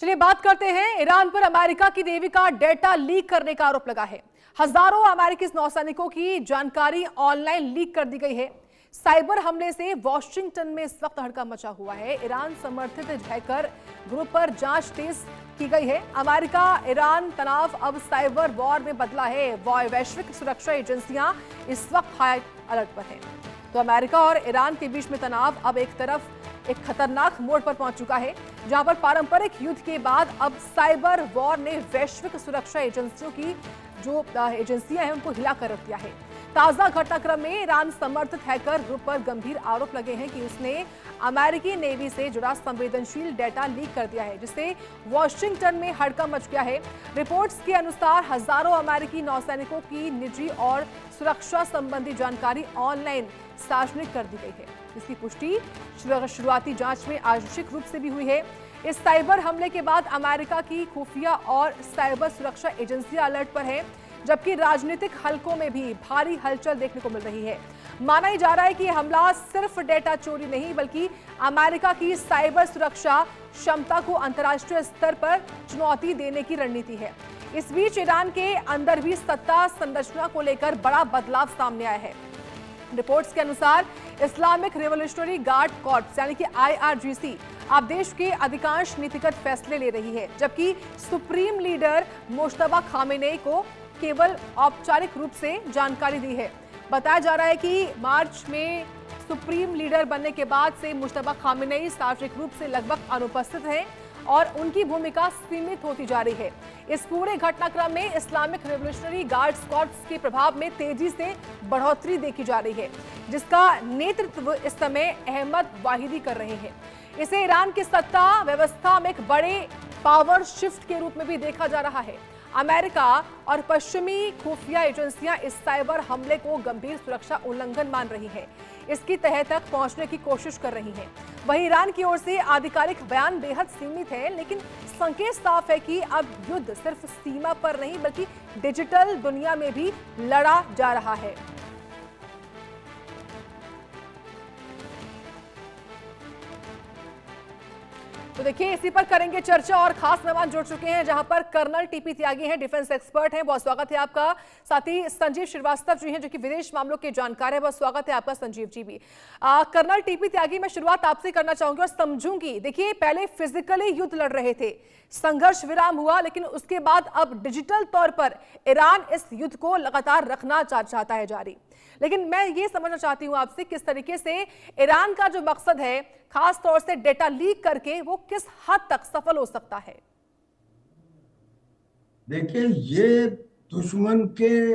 चलिए बात करते हैं। ईरान पर अमेरिका की नेवी का डेटा लीक करने का आरोप लगा है। हजारों अमेरिकी नौसैनिकों की जानकारी ऑनलाइन लीक कर दी गई है। साइबर हमले से वॉशिंगटन में इस वक्त हड़कंप मचा हुआ है। ईरान समर्थित हैकर ग्रुप पर जांच तेज की गई है। अमेरिका ईरान तनाव अब साइबर वॉर में बदला है। वैश्विक सुरक्षा एजेंसियां इस वक्त हाई अलर्ट पर हैं। तो अमेरिका और ईरान के बीच में तनाव अब एक खतरनाक मोड़ पर पहुंच चुका है, जहां पर पारंपरिक युद्ध के बाद अब साइबर वॉर ने वैश्विक सुरक्षा एजेंसियों की जो एजेंसियां हैं उनको हिला कर रख दिया है। ताजा घटनाक्रम में ईरान समर्थित हैकर ग्रुप पर गंभीर आरोप लगे हैं कि उसने अमेरिकी नेवी से जुड़ा संवेदनशील डेटा लीक कर दिया है, जिससे वॉशिंगटन में हड़कंप मच गया है। रिपोर्ट्स के अनुसार हजारों अमेरिकी नौसैनिकों की निजी और सुरक्षा संबंधी जानकारी ऑनलाइन सार्वजनिक कर दी गई है, जिसकी पुष्टि शुरुआती जांच में आंशिक रूप से भी हुई है। इस साइबर हमले के बाद अमेरिका की खुफिया और साइबर सुरक्षा एजेंसियां अलर्ट पर है, जबकि राजनीतिक हलकों में भी भारी हलचल देखने को मिल रही है। माना ही जा रहा है कि यह हमला सिर्फ डेटा चोरी नहीं, बल्कि अमेरिका की साइबर सुरक्षा क्षमता को अंतर्राष्ट्रीय स्तर पर चुनौती देने की रणनीति है। इस बीच ईरान के अंदर भी सत्ता संरचना को लेकर बड़ा बदलाव सामने आया है। रिपोर्ट्स के अनुसार इस्लामिक रिवोल्यूशनरी गार्ड कॉर्प्स यानी कि IRGC अब देश के अधिकांश नीतिगत फैसले ले रही है, जबकि सुप्रीम लीडर मुश्तबा खामेनेई को केवल औपचारिक रूप से जानकारी दी है। बताया जा रहा है कि मार्च में सुप्रीम लीडर बनने के बाद से मुश्तबा खामेनेई सार्वजनिक रूप से लगभग अनुपस्थित हैं और उनकी भूमिका सीमित होती जा रही है। इस पूरे घटनाक्रम में इस्लामिक रिवोल्यूशनरी गार्ड्स कॉर्प्स के प्रभाव में तेजी से बढ़ोतरी देखी जा रही है, जिसका नेतृत्व इस समय अहमद वाहिदी कर रहे हैं। इसे ईरान की सत्ता व्यवस्था में एक बड़े पावर शिफ्ट के रूप में भी देखा जा रहा है। अमेरिका और पश्चिमी खुफिया एजेंसियां इस साइबर हमले को गंभीर सुरक्षा उल्लंघन मान रही है, इसकी तह तक पहुंचने की कोशिश कर रही हैं। वहीं ईरान की ओर से आधिकारिक बयान बेहद सीमित है, लेकिन संकेत साफ है कि अब युद्ध सिर्फ सीमा पर नहीं बल्कि डिजिटल दुनिया में भी लड़ा जा रहा है। तो देखिए, इसी पर करेंगे चर्चा और खास मेहमान जुड़ चुके हैं, जहां पर कर्नल टीपी त्यागी हैं, डिफेंस एक्सपर्ट हैं। बहुत स्वागत है आपका। साथ ही संजीव श्रीवास्तव जी हैं, जो कि विदेश मामलों के जानकार है। बहुत स्वागत है आपका संजीव जी भी। कर्नल टीपी त्यागी, मैं शुरुआत आपसे करना चाहूंगी और समझूंगी। देखिए, पहले फिजिकली युद्ध लड़ रहे थे, संघर्ष विराम हुआ, लेकिन उसके बाद अब डिजिटल तौर पर ईरान इस युद्ध को लगातार रखना चाहता है जारी। लेकिन मैं ये समझना चाहती हूं आपसे, किस तरीके से ईरान का जो मकसद है, खास तौर से डेटा लीक करके, वो किस हद तक सफल हो सकता है? देखिए, ये दुश्मन के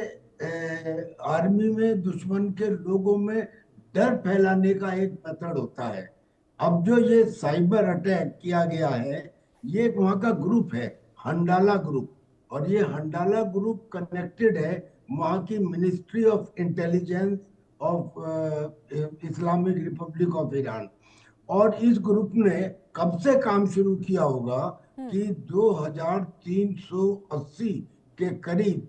आर्मी में, दुश्मन के लोगों में डर फैलाने का एक मेथड होता है। अब जो ये साइबर अटैक किया गया है, ये वहाँ का ग्रुप है, हंडाला ग्रुप, और ये हंडाला ग्रुप कनेक्टेड है वहाँ की ministry of intelligence of Islamic Republic of Iran. और इस ग्रुप ने कब से काम शुरू किया होगा कि 2380 के करीब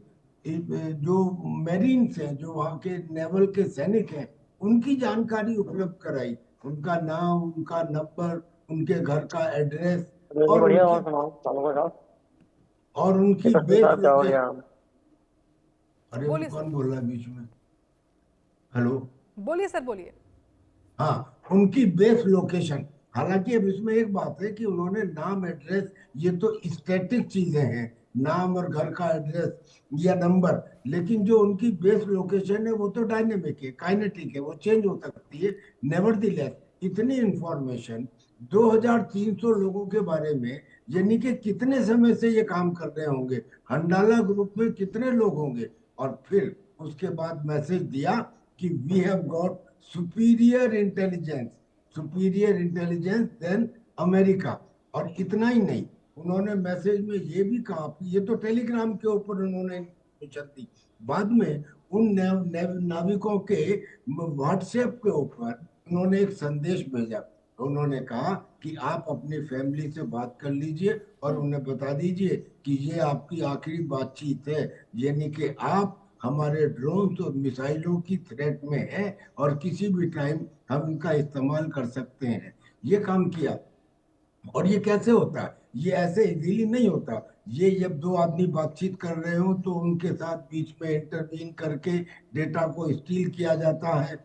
जो मेरीन्स हैं, जो वहाँ के नेवल के सैनिक हैं, उनकी जानकारी उपलब्ध कराई, उनका नाम, उनका नंबर, उनके घर का एड्रेस और उनकी बेस लोकेशन। अरे कौन बोल रहा है बीच में? हेलो, बोलिए सर, बोलिए। हाँ, उनकी बेस लोकेशन। हालांकि अब इसमें एक बात है कि उन्होंने नाम, एड्रेस, ये तो स्टैटिक चीजें हैं, नाम और घर का एड्रेस या नंबर, लेकिन जो उनकी बेस लोकेशन है वो तो डायनेमिक है, काइनेटिक है, वो चेंज हो सकती है। नेवरदलेस इतनी इंफॉर्मेशन 2300 लोगों के बारे में, यानी कि कितने समय से ये काम कर रहे होंगे, हंडाला ग्रुप में कितने लोग होंगे। और फिर उसके बाद मैसेज दिया कि we have got superior intelligence than America. और इतना ही नहीं, उन्होंने मैसेज में ये भी कहा, ये तो टेलीग्राम के ऊपर उन्होंने इन्फॉर्मेशन दी, बाद में उन नाविकों के व्हाट्सएप के ऊपर उन्होंने एक संदेश भेजा। उन्होंने कहा कि आप अपनी फैमिली से बात कर लीजिए और उन्हें बता दीजिए कि ये आपकी आखिरी बातचीत है, यानी कि आप हमारे ड्रोन्स और मिसाइलों की थ्रेट में है और किसी भी टाइम हम इनका इस्तेमाल कर सकते हैं। ये काम किया। और ये कैसे होता है? ये ऐसे इजीली नहीं होता। ये जब दो आदमी बातचीत कर रहे हो तो उनके साथ बीच में इंटरवीन करके डेटा को स्टील किया जाता है।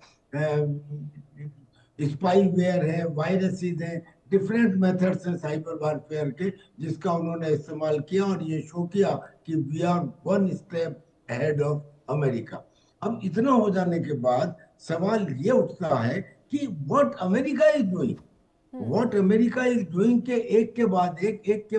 स्पाईवेयर है, वायरसेस हैं, डिफरेंट मेथड्स हैं साइबर वारफेयर के, जिसका उन्होंने इस्तेमाल किया और ये शो किया कि we are one step ahead of America. अब इतना हो जाने के बाद सवाल ये उठता है कि what America is doing, what America is doing के एक के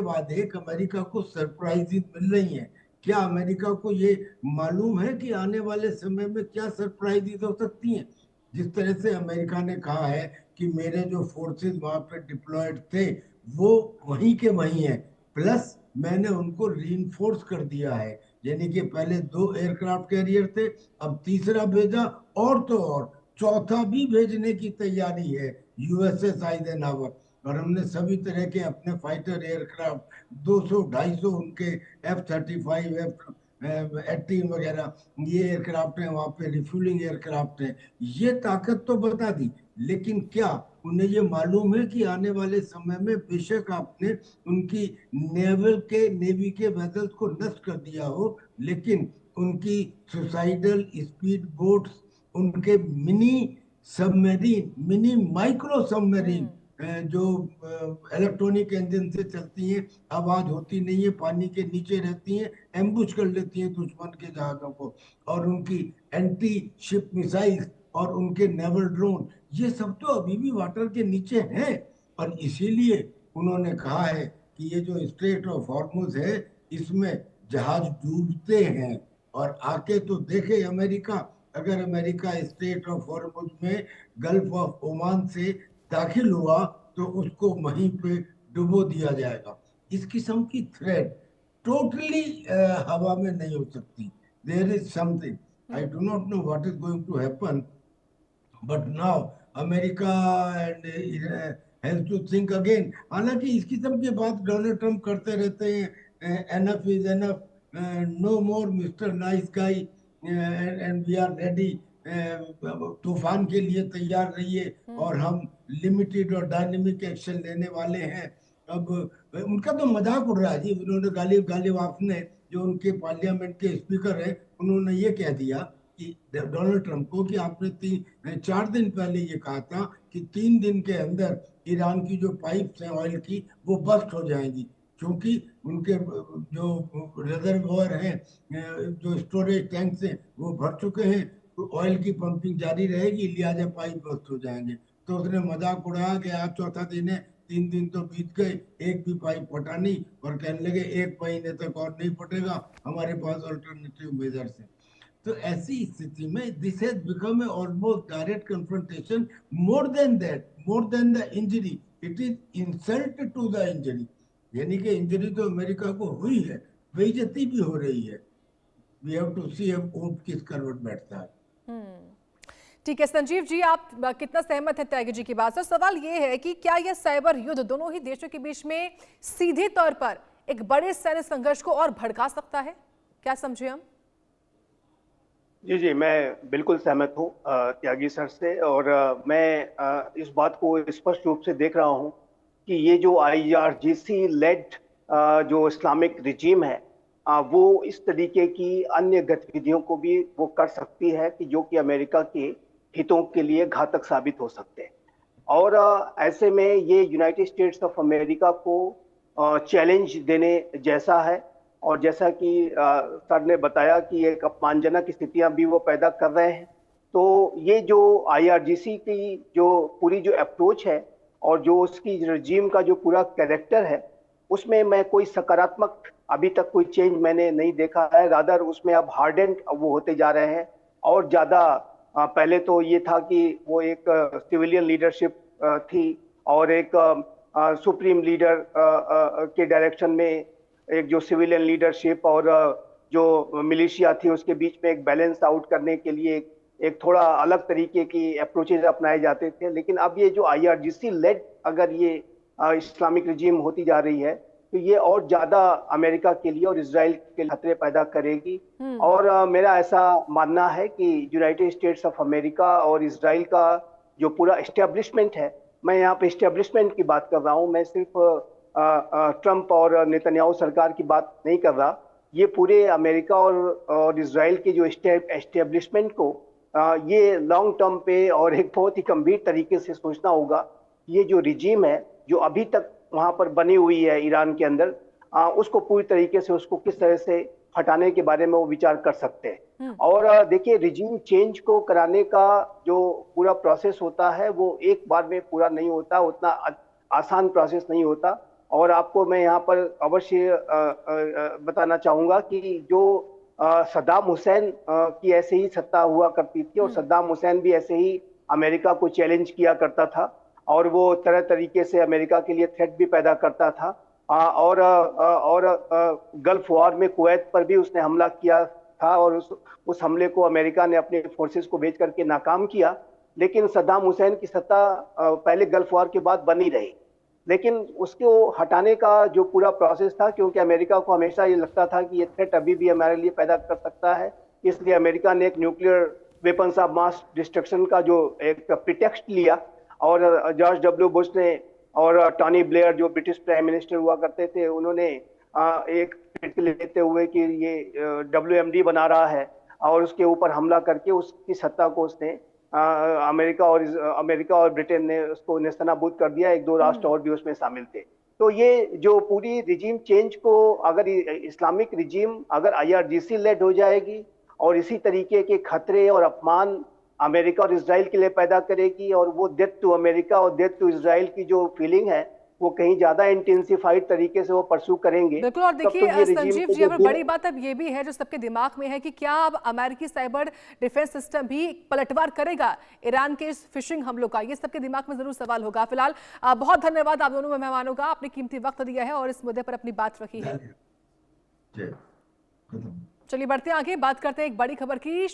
बाद एक अमेरिका को सरप्राइजेस मिल रही हैं। क्या अमेरिका को ये मालूम है कि आने वाले समय में क्या सरप्राइजेस हो सकती हैं? जिस तरह से अमेरिका ने कहा है कि मेरे जो फोर्सेस वहां पे डिप्लॉयड थे वो वहीं के वहीं हैं, प्लस मैंने उनको रीइंफोर्स कर दिया है। यानी कि पहले 2 एयरक्राफ्ट कैरियर थे, अब तीसरा भेजा, और तो और चौथा भी भेजने की तैयारी है, यूएसएस आइजनहावर। और हमने सभी तरह के अपने फाइटर एयरक्राफ्ट 200-250 उनके F-35 F-18 वगैरह ये एयरक्राफ्ट हैं, वहां पे रिफ्यूलिंग एयरक्राफ्ट हैं। ये ताकत तो बता दी, लेकिन क्या उन्हें ये मालूम है कि आने वाले समय में बेशक आपने उनकी नेवी के वेसल्स को नष्ट कर दिया हो, लेकिन उनकी सुसाइडल स्पीड बोट्स, उनके mini submarine, mini micro submarine जो इलेक्ट्रॉनिक इंजन से चलती हैं, आवाज होती नहीं है, पानी के नीचे रहती हैं, एम्बुश कर लेती हैं दुश्मन के जहाजों को, और उनकी एंटी शिप मिसाइल्स और उनके नेवल ड्रोन, ये सब तो अभी भी वाटर के नीचे हैं। और इसीलिए उन्होंने कहा है कि ये जो स्ट्रेट ऑफ हॉर्मुज है इसमें जहाज डूबते हैं। और आके तो देखे अमेरिका, अगर अमेरिका स्ट्रेट ऑफ हॉर्मुज में गल्फ ऑफ ओमान से दाखिल हुआ तो उसको वहीं पे डुबो दिया जाएगा। इस किस्म की थ्रेट टोटली हवा में नहीं हो सकती। There is something, I do not know what is going to happen, but now America and has to think again. हालांकि इस किस्म की बात डोनाल्ड ट्रंप करते रहते हैं, enough is enough, no more mister nice guy, and we are ready, तूफान के लिए तैयार रहिए और हम लिमिटेड और डायनेमिक एक्शन लेने वाले हैं। अब उनका तो मजाक उड़ रहा है जी। उन्होंने गालिब ने, जो उनके पार्लियामेंट के स्पीकर है, उन्होंने ये कह दिया कि डोनाल्ड ट्रंप को कि आपने 4 दिन पहले ये कहा था कि 3 दिन के अंदर ईरान की जो पाइप्स हैं ऑयल की वो बस्ट हो जाएंगी, क्योंकि उनके जो रिजर्वोयर हैं, जो स्टोरेज टैंक्स हैं वो भर चुके हैं, तो ऑयल की पंपिंग जारी रहेगी, लिहाजा पाइप बस्ट हो जाएंगे। तो उसने मजाक उड़ाया कि आज चौथा दिन है, 3 दिन तो बीत गए, एक भी पाइप फटा नहीं, और कहने लगे 1 महीने तक और नहीं फटेगा, हमारे पास अल्टरनेटिव मेजर्स हैं। तो ऐसी स्थिति में this has become a almost direct confrontation. More than the injury, it is insult to the injury. यानी कि इंजरी तो अमेरिका को हुई है, बेइज्जती भी हो रही है। वी हैव टू सी अब ऊंट किस करवट बैठता है। ठीक है संजीव जी, आप कितना सहमत है त्यागी जी की बात से? सवाल ये है कि क्या यह साइबर युद्ध दोनों ही देशों के बीच में सीधे तौर पर एक बड़े सैन्य संघर्ष को और भड़का सकता है? क्या समझे हम? जी, मैं बिल्कुल सहमत हूँ त्यागी सर से, और मैं इस बात को स्पष्ट रूप से देख रहा हूँ कि ये जो IRGC लेड जो इस्लामिक रिजीम है, वो इस तरीके की अन्य गतिविधियों को भी वो कर सकती है कि जो कि अमेरिका के हितों के लिए घातक साबित हो सकते हैं। और ऐसे में ये यूनाइटेड स्टेट्स ऑफ अमेरिका को चैलेंज देने जैसा है। और जैसा कि सर ने बताया कि एक अपमानजनक स्थितियां भी वो पैदा कर रहे हैं। तो ये जो IRGC की जो पूरी जो अप्रोच है और जो उसकी रजीम का जो पूरा कैरेक्टर है, उसमें मैं कोई सकारात्मक अभी तक कोई चेंज मैंने नहीं देखा है। रादर उसमें अब हार्डेंड वो होते जा रहे हैं। और ज़्यादा पहले तो ये था कि वो एक सिविलियन लीडरशिप थी और एक सुप्रीम लीडर के डायरेक्शन में एक जो सिविलियन लीडरशिप और जो मिलिशिया थी उसके बीच में एक बैलेंस आउट करने के लिए एक थोड़ा अलग तरीके की अप्रोचेज अपनाए जाते थे। लेकिन अब ये जो IRGC लेड अगर ये इस्लामिक रिजीम होती जा रही है तो ये और ज्यादा अमेरिका के लिए और इजराइल के लिए खतरे पैदा करेगी। और मेरा ऐसा मानना है कि यूनाइटेड स्टेट्स ऑफ अमेरिका और इजराइल का जो पूरा एस्टेब्लिशमेंट है, मैं यहाँ पे एस्टेब्लिशमेंट की बात कर रहा हूँ, मैं सिर्फ ट्रंप और नेतन्याहू सरकार की बात नहीं कर रहा। ये पूरे अमेरिका और इजराइल के जो एस्टेब्लिशमेंट को ये लॉन्ग टर्म पे और एक बहुत ही गंभीर तरीके से सोचना होगा। ये जो रिजीम है जो अभी तक वहां पर बनी हुई है ईरान के अंदर, उसको पूरी तरीके से उसको किस तरह से हटाने के बारे में वो विचार कर सकते हैं। और देखिए, रिजीम चेंज को कराने का जो पूरा प्रोसेस होता है वो एक बार में पूरा नहीं होता, उतना आसान प्रोसेस नहीं होता। और आपको मैं यहाँ पर अवश्य बताना चाहूंगा कि जो सद्दाम हुसैन की ऐसे ही सत्ता हुआ करती थी और सद्दाम हुसैन भी ऐसे ही अमेरिका को चैलेंज किया करता था और वो तरह तरीके से अमेरिका के लिए थ्रेट भी पैदा करता था। और गल्फ वॉर में कुवैत पर भी उसने हमला किया था और उस हमले को अमेरिका ने अपने फोर्सेस को भेज करके नाकाम किया। लेकिन सद्दाम हुसैन की सत्ता पहले गल्फ वॉर के बाद बनी रही, लेकिन उसको हटाने का जो पूरा प्रोसेस था, क्योंकि अमेरिका को हमेशा ये लगता था कि ये थ्रेट अभी भी हमारे लिए पैदा कर सकता है, इसलिए अमेरिका ने एक nuclear weapons of mass destruction का जो एक प्रिटेक्स्ट लिया। और जॉर्ज डब्ल्यू बुश ने और टॉनी ब्लेयर जो ब्रिटिश प्राइम मिनिस्टर हुआ करते थे, उन्होंने एक लेते हुए कि ये WMD बना रहा है और उसके ऊपर हमला करके उसकी सत्ता को उसने अमेरिका और ब्रिटेन ने उसको नेस्तनाबूद कर दिया। एक दो राष्ट्र और भी उसमें शामिल थे। तो ये जो पूरी रिजीम चेंज को अगर इस्लामिक रिजीम अगर IRGC लेड हो जाएगी और इसी तरीके के खतरे और अपमान अमेरिका और इजराइल के लिए पैदा करेगी और वो डेथ टू अमेरिका और डेथ टू इजराइल की जो फीलिंग है वो कहीं ज्यादा इंटेंसिफाइड तरीके से वो परस्यू करेंगे। बिल्कुल। और देखिए संजीव जी, अब बड़ी बात अब ये भी है जो सबके दिमाग में है कि क्या अब अमेरिकी साइबर डिफेंस सिस्टम भी पलटवार करेगा ईरान के इस फिशिंग हमलों का, ये सबके दिमाग में जरूर सवाल होगा। फिलहाल बहुत धन्यवाद आप दोनों मेहमानों का, आपने कीमती वक्त दिया है और इस मुद्दे पर अपनी बात रखी है। चलिए बढ़ते हैं आगे, बात करते हैं एक बड़ी खबर की।